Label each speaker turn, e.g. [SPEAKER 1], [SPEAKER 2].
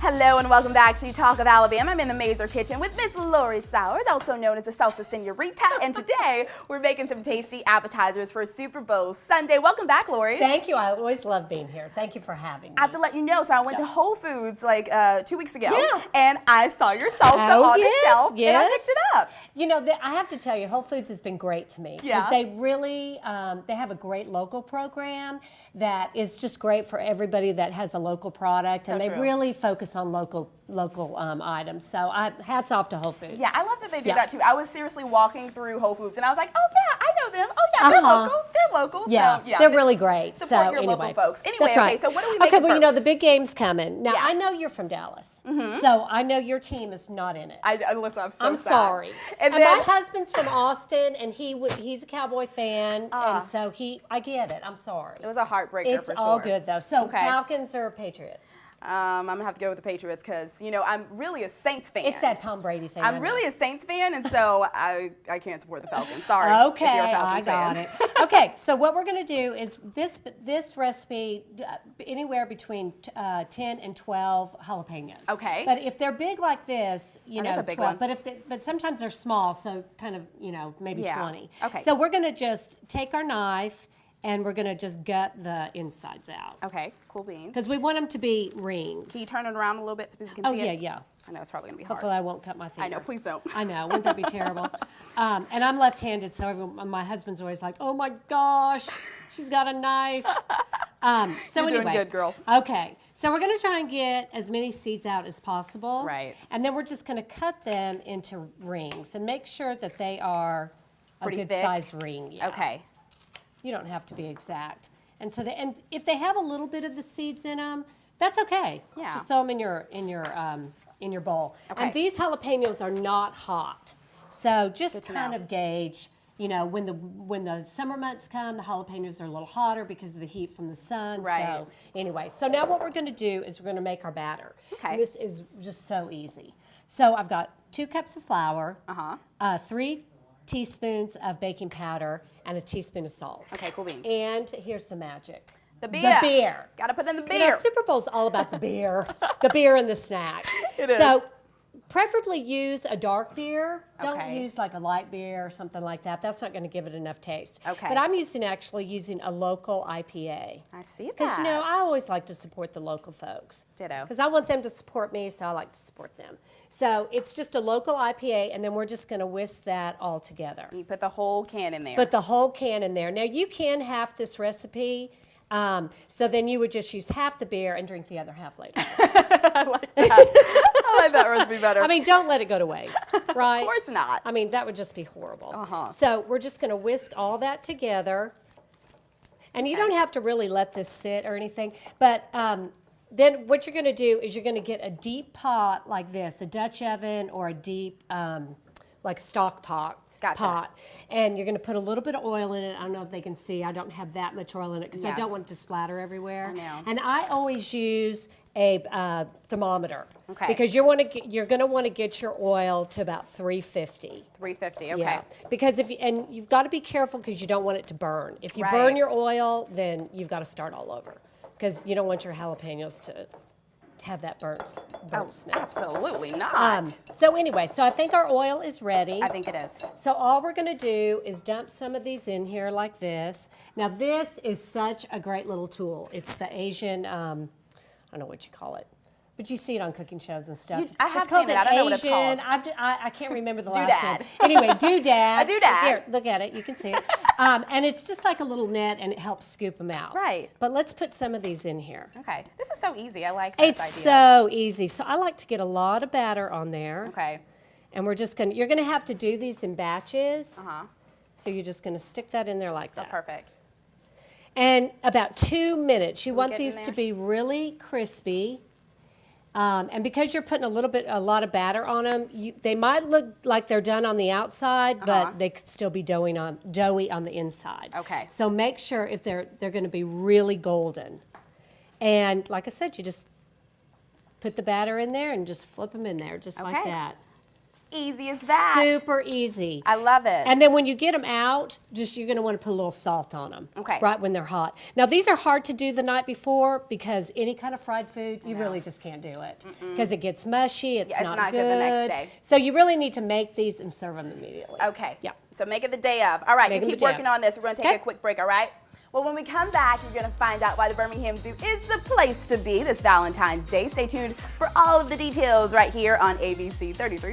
[SPEAKER 1] Hello and welcome back to Talk of Alabama. I'm in the Mazer kitchen with Miss Lori Sowers, also known as the Salsa Senorita, and today we're making some tasty appetizers for Super Bowl Sunday. Welcome back, Lori.
[SPEAKER 2] Thank you. I always love being here. Thank you for having me.
[SPEAKER 1] I have to let you know, so I went to Whole Foods like 2 weeks ago,
[SPEAKER 2] Yeah.
[SPEAKER 1] and I saw your salsa on the shelf, and I picked it up.
[SPEAKER 2] You know, I have to tell you, Whole Foods has been great to me.
[SPEAKER 1] Yeah.
[SPEAKER 2] They really, they have a great local program that is just great for everybody that has a local product, and they really focus on local items. So hats off to Whole Foods.
[SPEAKER 1] Yeah, I love that they do that too. I was seriously walking through Whole Foods, and I was like, oh yeah, I know them. Oh yeah, they're local. They're local.
[SPEAKER 2] Yeah,
[SPEAKER 1] so, yeah,
[SPEAKER 2] they're really great.
[SPEAKER 1] Support
[SPEAKER 2] so
[SPEAKER 1] your
[SPEAKER 2] anyway,
[SPEAKER 1] local folks. Anyway,
[SPEAKER 2] that's right.
[SPEAKER 1] Okay, so what are we making
[SPEAKER 2] Okay, well, you know, the
[SPEAKER 1] first?
[SPEAKER 2] big game's coming. Now, I know you're from Dallas, so I know your team is not in it.
[SPEAKER 1] Listen,
[SPEAKER 2] I'm
[SPEAKER 1] sad.
[SPEAKER 2] sorry.
[SPEAKER 1] And
[SPEAKER 2] then,
[SPEAKER 1] then,
[SPEAKER 2] my husband's from Austin, and he's a Cowboy fan, and so I get it. I'm sorry.
[SPEAKER 1] It was a heartbreaker
[SPEAKER 2] It's
[SPEAKER 1] for sure.
[SPEAKER 2] all good though. So
[SPEAKER 1] Okay.
[SPEAKER 2] Falcons or Patriots?
[SPEAKER 1] I'm gonna have to go with the Patriots because I'm really a Saints fan.
[SPEAKER 2] It's that Tom Brady thing.
[SPEAKER 1] I'm really a Saints fan, and so I can't support the Falcons. Sorry.
[SPEAKER 2] Okay,
[SPEAKER 1] if you're a
[SPEAKER 2] I
[SPEAKER 1] Falcons
[SPEAKER 2] got
[SPEAKER 1] fan.
[SPEAKER 2] it. Okay, so what we're going to do is this recipe, anywhere between 10 and 12 jalapenos.
[SPEAKER 1] Okay.
[SPEAKER 2] But if they're big like this,
[SPEAKER 1] that's a big
[SPEAKER 2] 12.
[SPEAKER 1] one.
[SPEAKER 2] But sometimes they're small, so kind of maybe 20.
[SPEAKER 1] Okay.
[SPEAKER 2] So we're going to just take our knife and we're going to just gut the insides out.
[SPEAKER 1] Okay, cool beans.
[SPEAKER 2] Because we want them to be rings.
[SPEAKER 1] Can you turn it around a little bit so people can see it?
[SPEAKER 2] Yeah.
[SPEAKER 1] I know it's probably gonna be hard.
[SPEAKER 2] Hopefully I won't cut my finger.
[SPEAKER 1] I know, please don't.
[SPEAKER 2] I know, wouldn't that be terrible? And I'm left-handed, so my husband's always like, oh my gosh, she's got a knife.
[SPEAKER 1] You're doing good, girl.
[SPEAKER 2] Okay, so we're gonna try and get as many seeds out as possible.
[SPEAKER 1] Right.
[SPEAKER 2] And then we're just gonna cut them into rings and make sure that they are
[SPEAKER 1] Pretty
[SPEAKER 2] a good
[SPEAKER 1] thick?
[SPEAKER 2] size ring. Yeah.
[SPEAKER 1] Okay.
[SPEAKER 2] You don't have to be exact. And so, and if they have a little bit of the seeds in them, that's okay.
[SPEAKER 1] Yeah.
[SPEAKER 2] Just throw them in your bowl.
[SPEAKER 1] Okay.
[SPEAKER 2] And these jalapenos are not hot, so just
[SPEAKER 1] Good to
[SPEAKER 2] kind
[SPEAKER 1] know.
[SPEAKER 2] of gauge. When the summer months come, the jalapenos are a little hotter because of the heat from the sun.
[SPEAKER 1] Right.
[SPEAKER 2] So anyway, so now what we're going to do is we're going to make our batter.
[SPEAKER 1] Okay.
[SPEAKER 2] And this is just so easy. So I've got 2 cups of flour, 3 teaspoons of baking powder, and a teaspoon of salt.
[SPEAKER 1] Okay, cool beans.
[SPEAKER 2] And here's the magic.
[SPEAKER 1] The beer.
[SPEAKER 2] The beer.
[SPEAKER 1] Gotta put in the
[SPEAKER 2] You
[SPEAKER 1] beer.
[SPEAKER 2] know, Super Bowl's all about the beer, the beer and the snacks.
[SPEAKER 1] It is.
[SPEAKER 2] So preferably use a dark beer. Don't
[SPEAKER 1] Okay.
[SPEAKER 2] use like a light beer or something like that. That's not going to give it enough taste.
[SPEAKER 1] Okay.
[SPEAKER 2] But I'm actually using a local IPA.
[SPEAKER 1] I see that.
[SPEAKER 2] Because, I always like to support the local folks.
[SPEAKER 1] Ditto.
[SPEAKER 2] Because I want them to support me, so I like to support them. So it's just a local IPA, and then we're just going to whisk that all together.
[SPEAKER 1] You put the whole can in there.
[SPEAKER 2] Put the whole can in there. Now, you can half this recipe, so then you would just use half the beer and drink the other half later.
[SPEAKER 1] I like that. I like that recipe better.
[SPEAKER 2] I mean, don't let it go to waste, right?
[SPEAKER 1] Of course not.
[SPEAKER 2] I mean, that would just be horrible.
[SPEAKER 1] Uh-huh.
[SPEAKER 2] So we're just going to whisk all that together. And you don't have to really let this sit or anything. But then what you're going to do is you're going to get a deep pot like this, a Dutch oven or a deep, like a stock pot.
[SPEAKER 1] Gotcha.
[SPEAKER 2] And you're going to put a little bit of oil in it. I don't know if they can see. I don't have that much oil in it because I don't want it to splatter everywhere.
[SPEAKER 1] I know.
[SPEAKER 2] And I always use a thermometer.
[SPEAKER 1] Okay.
[SPEAKER 2] Because you're going to want to get your oil to about 350.
[SPEAKER 1] 350. Okay.
[SPEAKER 2] Yeah. Because you've got to be careful because you don't want it to burn. If you
[SPEAKER 1] Right.
[SPEAKER 2] burn your oil, then you've got to start all over because you don't want your jalapenos to have that burnt smell.
[SPEAKER 1] Absolutely not.
[SPEAKER 2] So anyway, so I think our oil is ready.
[SPEAKER 1] I think it is.
[SPEAKER 2] So all we're going to do is dump some of these in here like this. Now this is such a great little tool. It's the Asian, I don't know what you call it, but you see it on cooking shows and stuff.
[SPEAKER 1] I have
[SPEAKER 2] it's called
[SPEAKER 1] seen it. I don't know what it's
[SPEAKER 2] Asian-
[SPEAKER 1] called.
[SPEAKER 2] I can't remember the last
[SPEAKER 1] Doodad.
[SPEAKER 2] name. Anyway, doodad.
[SPEAKER 1] A doodad.
[SPEAKER 2] Here, look at it. You can see it. And it's just like a little net, and it helps scoop them out.
[SPEAKER 1] Right.
[SPEAKER 2] But let's put some of these in here.
[SPEAKER 1] Okay. This is so easy. I like this
[SPEAKER 2] It's
[SPEAKER 1] idea.
[SPEAKER 2] so easy. So I like to get a lot of batter on there.
[SPEAKER 1] Okay.
[SPEAKER 2] And you're gonna have to do these in batches.
[SPEAKER 1] Uh-huh.
[SPEAKER 2] So you're just gonna stick that in there like
[SPEAKER 1] Oh,
[SPEAKER 2] that.
[SPEAKER 1] perfect.
[SPEAKER 2] And about 2 minutes. You want
[SPEAKER 1] get in
[SPEAKER 2] these to
[SPEAKER 1] there?
[SPEAKER 2] be really crispy. And because you're putting a lot of batter on them, they might look like they're done on the outside, but they could still be doughy on the inside.
[SPEAKER 1] Okay.
[SPEAKER 2] So make sure if they're going to be really golden. And like I said, you just put the batter in there and just flip them in there, just like
[SPEAKER 1] Okay.
[SPEAKER 2] that.
[SPEAKER 1] Easy as that.
[SPEAKER 2] Super easy.
[SPEAKER 1] I love it.
[SPEAKER 2] And then when you get them out, you're going to want to put a little salt on them.
[SPEAKER 1] Okay.
[SPEAKER 2] Right when they're hot. Now these are hard to do the night before because any kind of fried food, you really just can't do it because it gets mushy. It's not
[SPEAKER 1] good the next day.
[SPEAKER 2] So you really need to make these and serve them immediately.
[SPEAKER 1] Okay.
[SPEAKER 2] Yeah.
[SPEAKER 1] So make it the day of. All right,
[SPEAKER 2] Make
[SPEAKER 1] you
[SPEAKER 2] 'em
[SPEAKER 1] keep
[SPEAKER 2] the day
[SPEAKER 1] working
[SPEAKER 2] of.
[SPEAKER 1] on this. We're going to take a quick break, all right? Well, when we come back, you're going to find out why the Birmingham Zoo is the place to be this Valentine's Day. Stay tuned for all of the details right here on ABC 33.